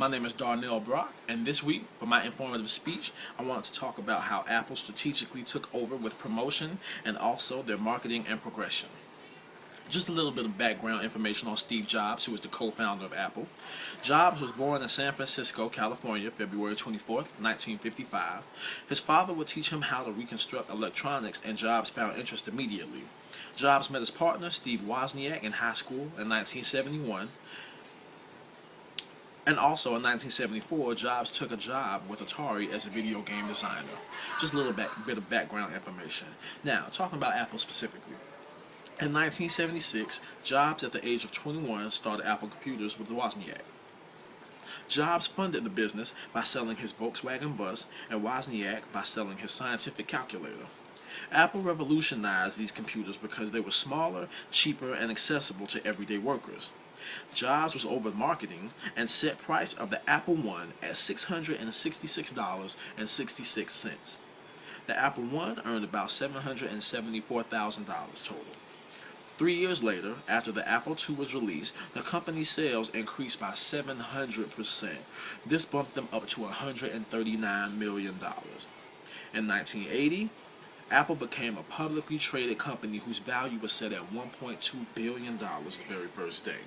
My name is Darnell Brock, and this week, for my informative speech, I want to talk about how Apple strategically took over with promotion and also their marketing and progression. Just a little bit of background information on Steve Jobs, who was the co-founder of Apple. Jobs was born in San Francisco, California, February 24th, 1955. His father would teach him how to reconstruct electronics, and Jobs found interest immediately. Jobs met his partner, Steve Wozniak, in high school in 1971. And also in 1974, Jobs took a job with Atari as a video game designer. Just a little bit of background information. Now, talking about Apple specifically. In 1976, Jobs, at the age of 21, started Apple Computers with Wozniak. Jobs funded the business by selling his Volkswagen bus, and Wozniak by selling his scientific calculator. Apple revolutionized these computers because they were smaller, cheaper, and accessible to everyday workers. Jobs was over marketing and set price of the Apple I at $666.66. The Apple I earned about $774,000 total. 3 years later, after the Apple II was released, the company's sales increased by 700%. This bumped them up to $139 million. In 1980, Apple became a publicly traded company whose value was set at $1.2 billion the very first day.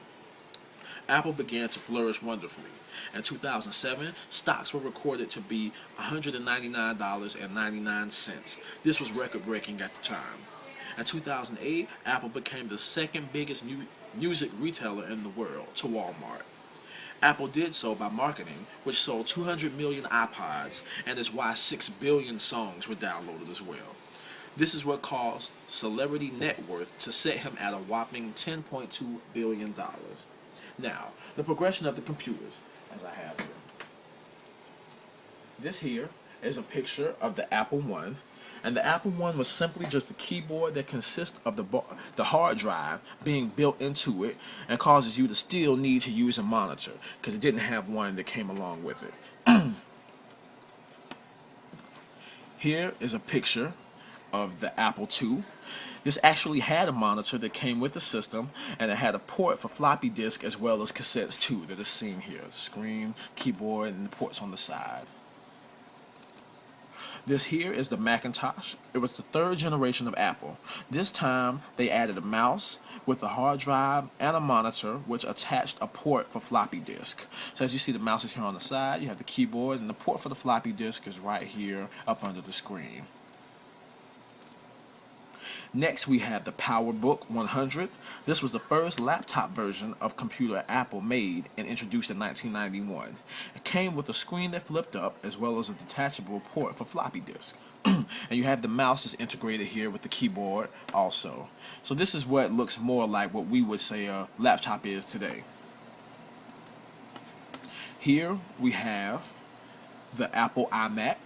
Apple began to flourish wonderfully. In 2007, stocks were recorded to be $199.99. This was record-breaking at the time. In 2008, Apple became the second biggest music retailer in the world to Walmart. Apple did so by marketing, which sold 200 million iPods, and is why 6 billion songs were downloaded as well. This is what caused celebrity net worth to set him at a whopping $10.2 billion. Now, the progression of the computers, as I have here. This here is a picture of the Apple I, and the Apple I was simply just a keyboard that consists of the hard drive being built into it and causes you to still need to use a monitor because it didn't have one that came along with it. Here is a picture of the Apple II. This actually had a monitor that came with the system, and it had a port for floppy disk as well as cassettes too that is seen here. Screen, keyboard, and the ports on the side. This here is the Macintosh. It was the third generation of Apple. This time, they added a mouse with a hard drive and a monitor, which attached a port for floppy disk. So as you see, the mouse is here on the side, you have the keyboard, and the port for the floppy disk is right here up under the screen. Next, we have the PowerBook 100. This was the first laptop version of computer Apple made and introduced in 1991. It came with a screen that flipped up as well as a detachable port for floppy disk. And you have the mouse that's integrated here with the keyboard also. So this is what looks more like what we would say a laptop is today. Here we have the Apple iMac.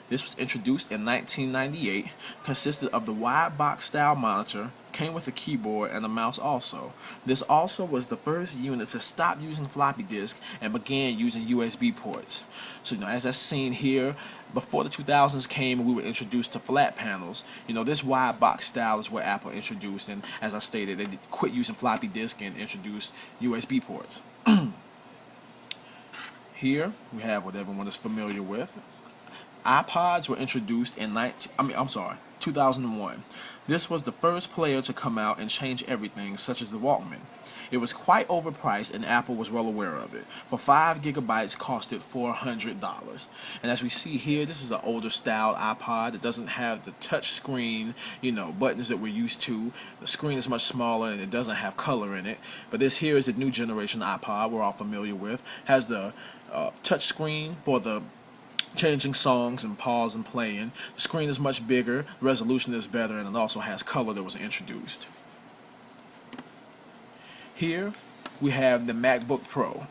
This was introduced in 1998, consisted of the wide box style monitor, came with a keyboard and a mouse also. This also was the first unit to stop using floppy disk and began using USB ports. So as that's seen here, before the 2000s came and we were introduced to flat panels, this wide box style is what Apple introduced, and as I stated, they quit using floppy disk and introduced USB ports. Here we have what everyone is familiar with. iPods were introduced in 2001. This was the first player to come out and change everything, such as the Walkman. It was quite overpriced, and Apple was well aware of it. For 5 gigabytes, costed $400. And as we see here, this is an older style iPod. It doesn't have the touch screen, buttons that we're used to. The screen is much smaller, and it doesn't have color in it. But this here is the new generation iPod we're all familiar with. Has the touch screen for the changing songs and pause and playing. The screen is much bigger, the resolution is better, and it also has color that was introduced. Here we have the MacBook Pro.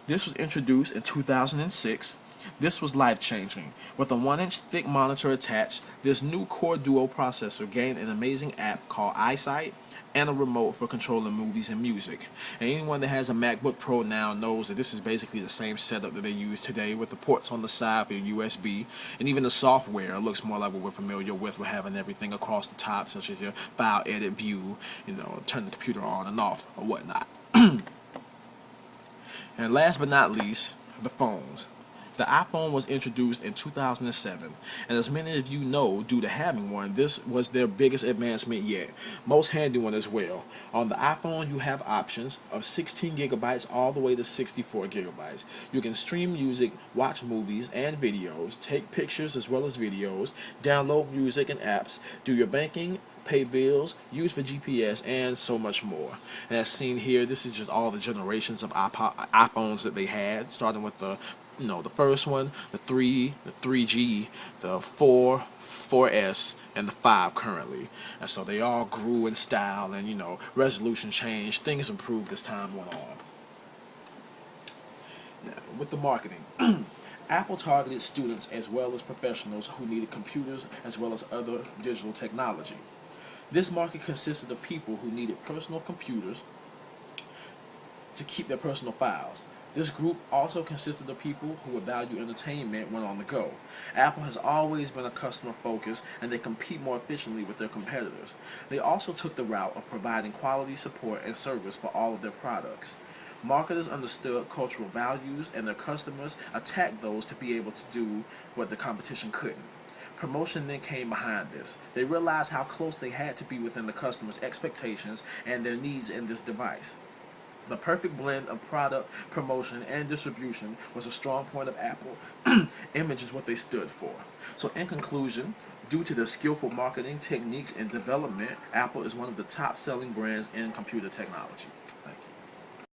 This was introduced in 2006. This was life-changing. With a 1-inch thick monitor attached, this new Core Duo processor gained an amazing app called iSight and a remote for controlling movies and music. And anyone that has a MacBook Pro now knows that this is basically the same setup that they use today, with the ports on the side for your USB, and even the software looks more like what we're familiar with having everything across the top, such as your file edit view, turn the computer on and off or whatnot. And last but not least, the phones. The iPhone was introduced in 2007, and as many of you know, due to having one, this was their biggest advancement yet. Most handy one as well. On the iPhone, you have options of 16 gigabytes all the way to 64 gigabytes. You can stream music, watch movies and videos, take pictures as well as videos, download music and apps, do your banking, pay bills, use for GPS, and so much more. And as seen here, this is just all the generations of iPhones that they had, starting with the first one, the 3, the 3G, the 4, 4S, and the 5 currently. And so they all grew in style and, resolution changed. Things improved as time went on. Now, with the marketing, Apple targeted students as well as professionals who needed computers as well as other digital technology. This market consisted of people who needed personal computers to keep their personal files. This group also consisted of people who would value entertainment when on the go. Apple has always been a customer focused, and they compete more efficiently with their competitors. They also took the route of providing quality support and service for all of their products. Marketers understood cultural values, and their customers attacked those to be able to do what the competition couldn't. Promotion then came behind this. They realized how close they had to be within the customer's expectations and their needs in this device. The perfect blend of product, promotion, and distribution was a strong point of Apple. Image is what they stood for. So in conclusion, due to their skillful marketing techniques and development, Apple is one of the top selling brands in computer technology.